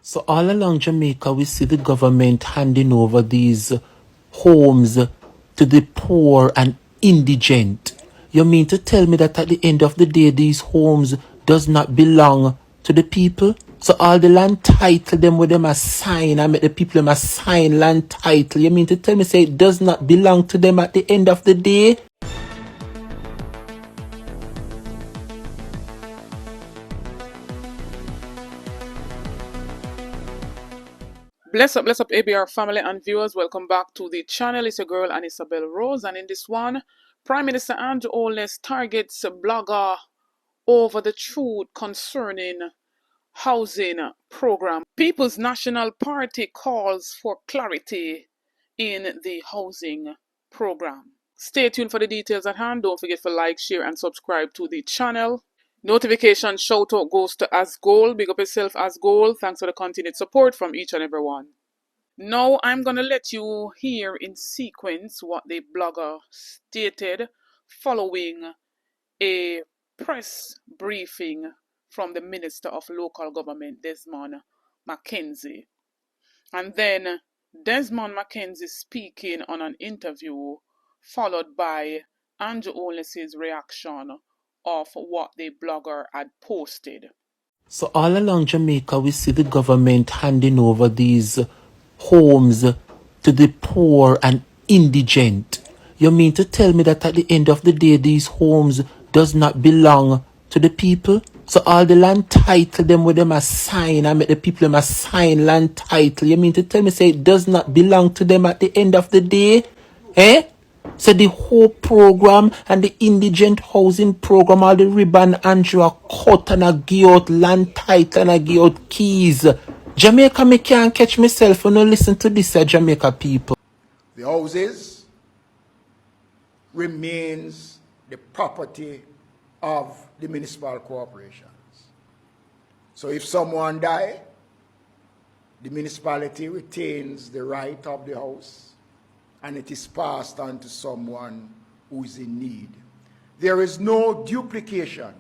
So all along Jamaica, we see the government handing over these homes to the poor and indigent. You mean to tell me that at the end of the day, these homes does not belong to the people? So all the land title them with them assign, I make the people them assign land title. You mean to tell me say it does not belong to them at the end of the day? Bless up ABR family and viewers. Welcome back to the channel. It's your girl Ann Isabel Rose, and in this one, Prime Minister Andrew Holness targets a blogger over the truth concerning housing program. People's National Party calls for clarity in the housing program. Stay tuned for the details at hand. Don't forget to like, share, and subscribe to the channel. Notification shout out goes to Asgoal. Big up yourself, Asgoal. Thanks for the continued support from each and every one. Now I'm going to let you hear in sequence what the blogger stated following a press briefing from the Minister of Local Government, Desmond Mackenzie. And then Desmond Mackenzie speaking on an interview, followed by Andrew Holness's reaction of what the blogger had posted. So all along Jamaica, we see the government handing over these homes to the poor and indigent. You mean to tell me that at the end of the day, these homes does not belong to the people? So all the land title them with them assign, I make the people them assign land title. You mean to tell me say it does not belong to them at the end of the day? Eh? So the whole program and the indigent housing program, all the ribbon Andrew are cut and I give out land title and I give out keys. Jamaica, me can't catch myself when I listen to this, Jamaica people. The houses remains the property of the municipal corporations. So if someone dies, the municipality retains the right of the house and it is passed on to someone who is in need. There is no duplication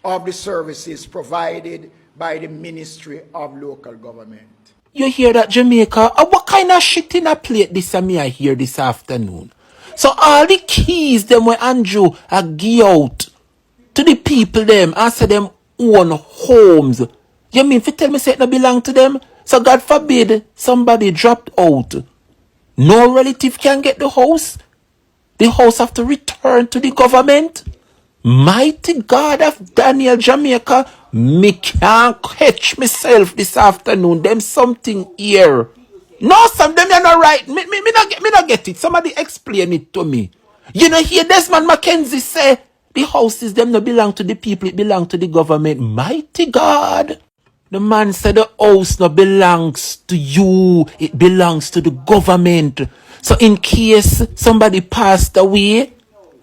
of the services provided by the Ministry of Local Government. You hear that, Jamaica? What kind of shit in a plate this me I hear this afternoon? So all the keys them where Andrew are give out to the people them and say them own homes. You mean if you tell me say it not belong to them? So God forbid somebody dropped out. No relative can get the house. The house have to return to the government. Mighty God of Daniel, Jamaica, me can't catch myself this afternoon. Them something here. No, some them you're not right. Me not get it. Somebody explain it to me. You know, hear Desmond Mackenzie say the houses them no belong to the people, it belong to the government. Mighty God. The man said the house no belongs to you, it belongs to the government. So in case somebody passed away,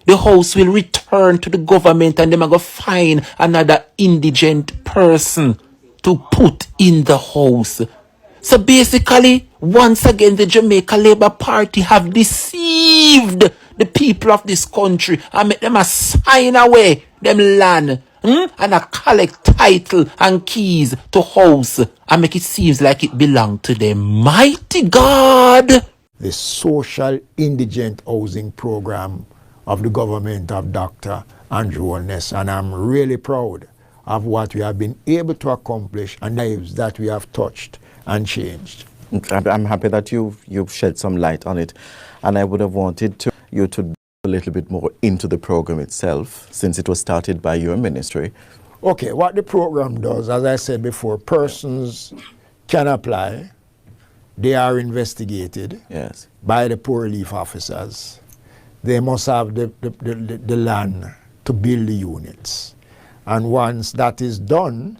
the house will return to the government and they might go find another indigent person to put in the house. So basically, once again, the Jamaica Labour Party have deceived the people of this country and make them assign away them land and a collect title and keys to house and make it seems like it belong to them. Mighty God! The social indigent housing program of the government of Dr. Andrew Holness, and I'm really proud of what we have been able to accomplish and lives that we have touched and changed. I'm happy that you've shed some light on it, and I would have wanted you to a little bit more into the program itself, since it was started by your ministry. Okay, what the program does, as I said before, persons can apply. They are investigated by the poor relief officers. They must have the land to build the units. And once that is done,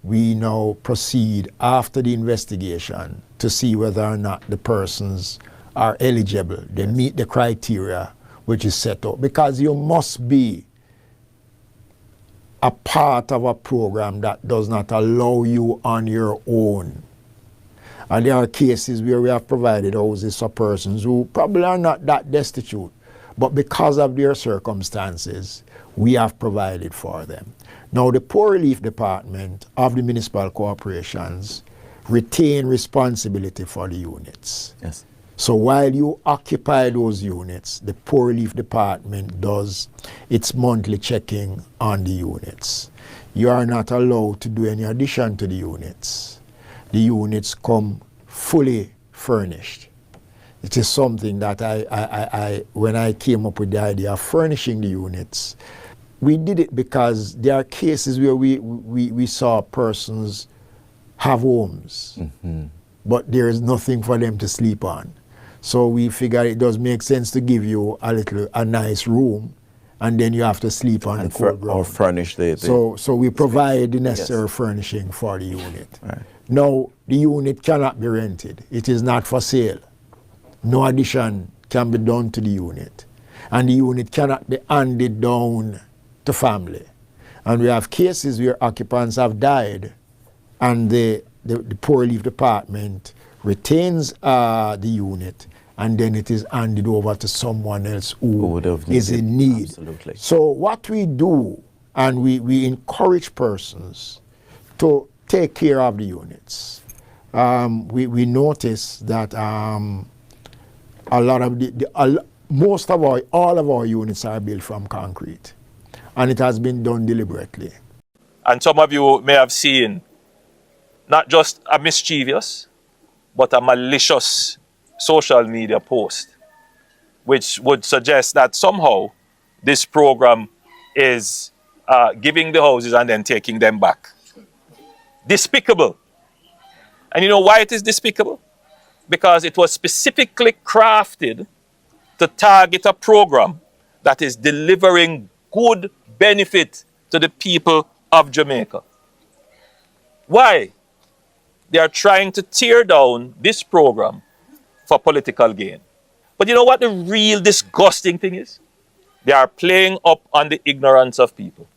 we now proceed after the investigation to see whether or not the persons are eligible. They meet the criteria which is set up. Because you must be a part of a program that does not allow you on your own. And there are cases where we have provided houses for persons who probably are not that destitute, but because of their circumstances, we have provided for them. Now, the Poor Relief Department of the municipal corporations retain responsibility for the units. Yes. So while you occupy those units, the Poor Relief Department does its monthly checking on the units. You are not allowed to do any addition to the units. The units come fully furnished. It is something that when I came up with the idea of furnishing the units, we did it because there are cases where we saw persons have homes, but there is nothing for them to sleep on. So we figured it does make sense to give you a nice room, and then you have to sleep on the cold ground. Or furnish the So we provide the necessary furnishing for the unit. Right. Now, the unit cannot be rented. It is not for sale. No addition can be done to the unit. And the unit cannot be handed down to family. And we have cases where occupants have died, and the Poor Relief Department retains the unit, and then it is handed over to someone else who is in need. Absolutely. So what we do, and we encourage persons to take care of the units. We notice that a lot of all of our units are built from concrete, and it has been done deliberately. And some of you may have seen not just a mischievous, but a malicious social media post, which would suggest that somehow this program is giving the houses and then taking them back. Despicable. And you know why it is despicable? Because it was specifically crafted to target a program that is delivering good benefit to the people of Jamaica. Why? They are trying to tear down this program for political gain. But you know what the real disgusting thing is? They are playing up on the ignorance of people.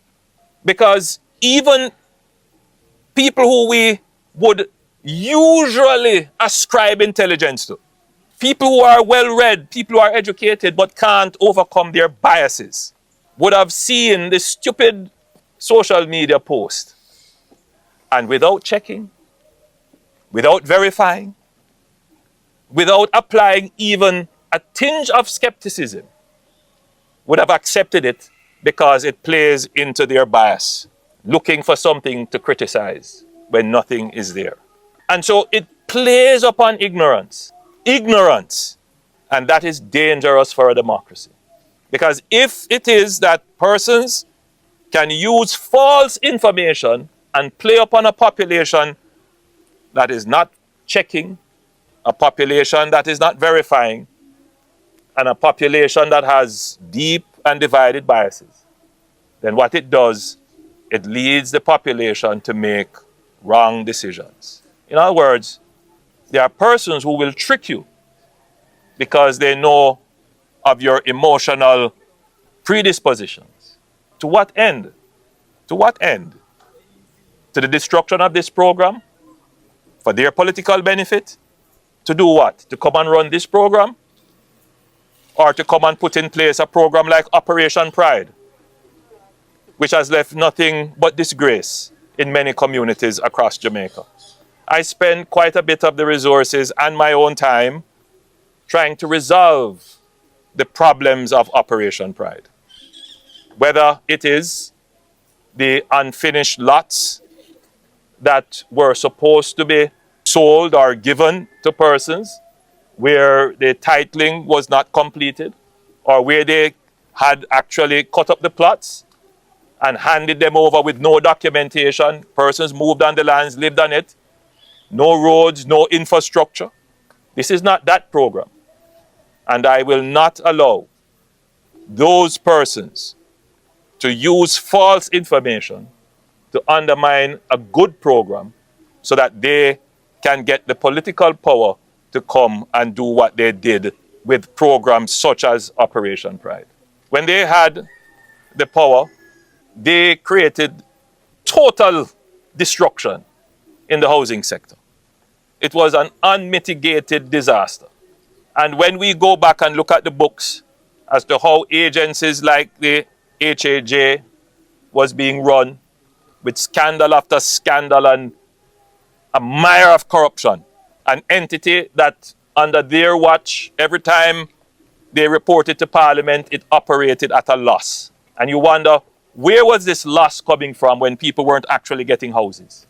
Because even people who we would usually ascribe intelligence to, people who are well-read, people who are educated but can't overcome their biases, would have seen this stupid social media post, and without checking, without verifying, without applying even a tinge of skepticism, would have accepted it because it plays into their bias, looking for something to criticize when nothing is there. And so it plays upon ignorance. Ignorance. And that is dangerous for a democracy. Because if it is that persons can use false information and play upon a population that is not checking, a population that is not verifying, and a population that has deep and divided biases, then what it does, it leads the population to make wrong decisions. In other words, there are persons who will trick you because they know of your emotional predispositions. To what end? To what end? To the destruction of this program? For their political benefit? To do what? To come and run this program? Or to come and put in place a program like Operation Pride, which has left nothing but disgrace in many communities across Jamaica. I spend quite a bit of the resources and my own time trying to resolve the problems of Operation Pride. Whether it is the unfinished lots that were supposed to be sold or given to persons where the titling was not completed, or where they had actually cut up the plots and handed them over with no documentation. Persons moved on the lands, lived on it. No roads, no infrastructure. This is not that program. And I will not allow those persons to use false information to undermine a good program so that they can get the political power to come and do what they did with programs such as Operation Pride. When they had the power, they created total destruction in the housing sector. It was an unmitigated disaster. And when we go back and look at the books as to how agencies like the HAJ was being run with scandal after scandal and a mire of corruption. An entity that under their watch, every time they reported to Parliament, it operated at a loss. And you wonder, where was this loss coming from when people weren't actually getting houses?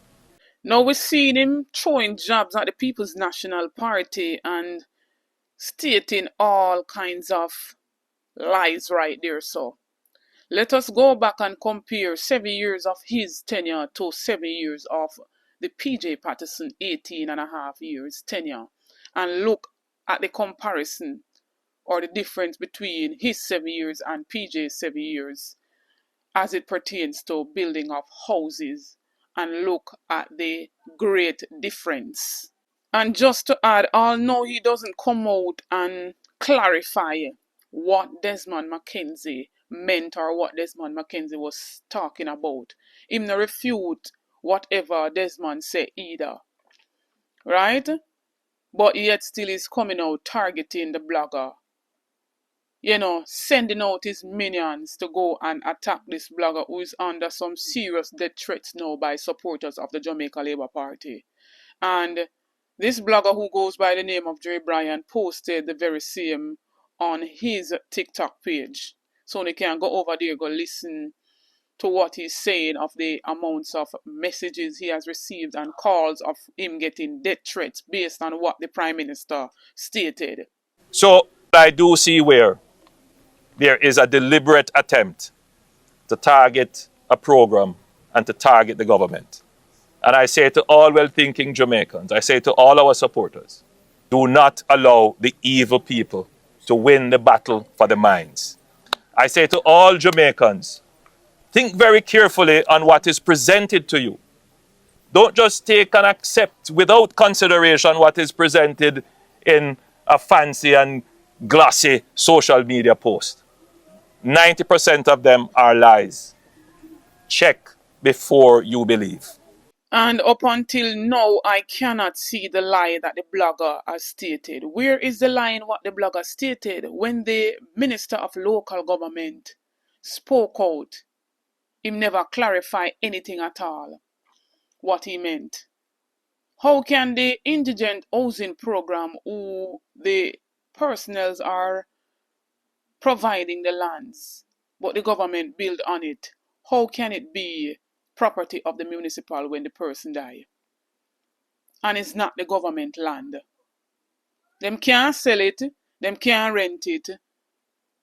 Now we're seeing him throwing jabs at the People's National Party and stating all kinds of lies right there. So let us go back and compare 7 years of his tenure to 7 years of the PJ Patterson 18 and a half years tenure and look at the comparison or the difference between his 7 years and PJ's 7 years as it pertains to building of houses, and look at the great difference. And just to add, although he doesn't come out and clarify what Desmond Mackenzie meant or what Desmond Mackenzie was talking about, him no refute whatever Desmond said either, right? But yet still is coming out targeting the blogger, sending out his minions to go and attack this blogger who is under some serious death threats now by supporters of the Jamaica Labour Party. And this blogger who goes by the name of Drebrian posted the very same on his TikTok page. So they can go over there, go listen to what he's saying of the amounts of messages he has received and calls of him getting death threats based on what the Prime Minister stated. So I do see where there is a deliberate attempt to target a program and to target the government. And I say to all well-thinking Jamaicans, I say to all our supporters, do not allow the evil people to win the battle for the minds. I say to all Jamaicans, think very carefully on what is presented to you. Don't just take and accept without consideration what is presented in a fancy and glossy social media post. 90% of them are lies. Check before you believe. And up until now, I cannot see the lie that the blogger has stated. Where is the lie in what the blogger stated? When the Minister of Local Government spoke out, he never clarified anything at all, what he meant. How can the indigent housing program, who the personnel are providing the lands, but the government build on it, how can it be property of the municipal when the person die? And it's not the government land. Them can't sell it, them can't rent it.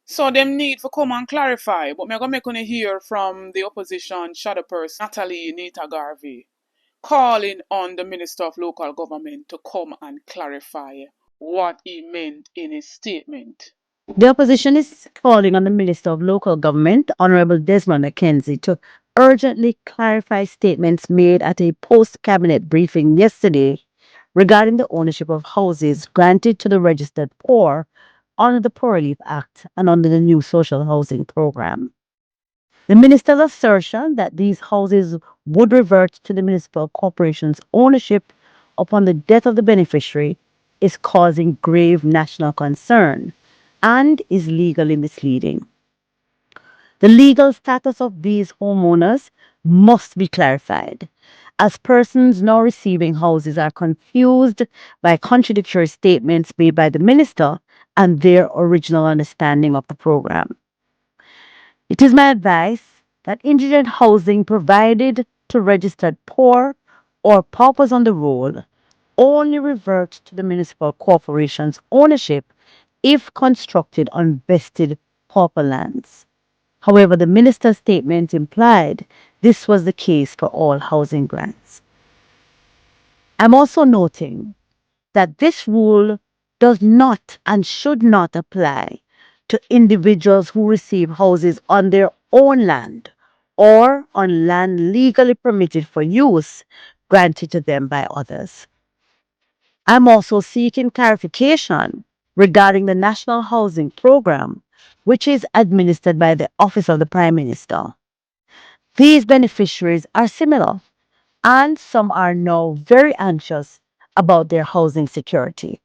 So them need to come and clarify. But I'm going to hear from the opposition shadow person, Natalie Nita Garvey, calling on the Minister of Local Government to come and clarify what he meant in his statement. The opposition is calling on the Minister of Local Government, Honorable Desmond Mackenzie, to urgently clarify statements made at a post-cabinet briefing yesterday regarding the ownership of houses granted to the registered poor under the Poor Relief Act and under the new social housing program. The minister's assertion that these houses would revert to the municipal corporation's ownership upon the death of the beneficiary is causing grave national concern and is legally misleading. The legal status of these homeowners must be clarified, as persons now receiving houses are confused by contradictory statements made by the minister and their original understanding of the program. It is my advice that indigent housing provided to registered poor or paupers on the roll only revert to the municipal corporation's ownership if constructed on vested pauper lands. However, the minister's statement implied this was the case for all housing grants. I'm also noting that this rule does not and should not apply to individuals who receive houses on their own land or on land legally permitted for use granted to them by others. I'm also seeking clarification regarding the National Housing Program, which is administered by the Office of the Prime Minister. These beneficiaries are similar, and some are now very anxious about their housing security.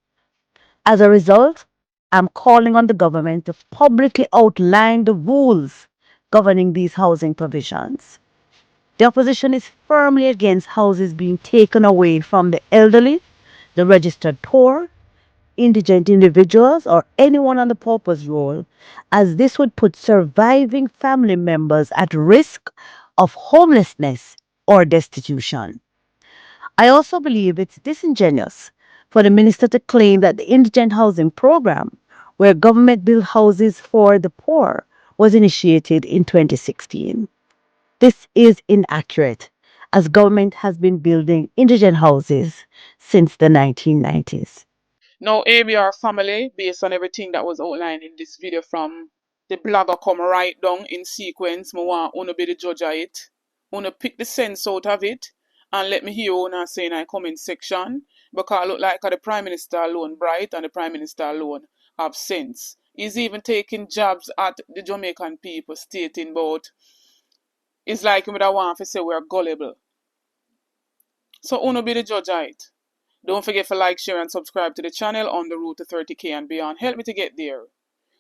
As a result, I'm calling on the government to publicly outline the rules governing these housing provisions. The opposition is firmly against houses being taken away from the elderly, the registered poor, indigent individuals, or anyone on the pauper's roll, as this would put surviving family members at risk of homelessness or destitution. I also believe it's disingenuous for the minister to claim that the indigent housing program, where government built houses for the poor, was initiated in 2016. This is inaccurate, as government has been building indigent houses since the 1990s. Now, ABR family, based on everything that was outlined in this video from the blogger come right down in sequence, I want to be the judge of it. Una pick the sense out of it and let me hear una say in the comment section, because it look like the Prime Minister alone bright and the Prime Minister alone have sense. He's even taking jabs at the Jamaican people, stating about it's like him would want to say we're gullible. So una be the judge of it. Don't forget to like, share, and subscribe to the channel on the road to 30K and beyond. Help me to get there.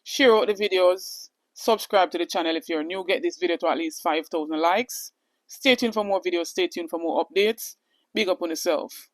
Share out the videos. Subscribe to the channel if you're new. Get this video to at least 5,000 likes. Stay tuned for more videos. Stay tuned for more updates. Big up on yourself.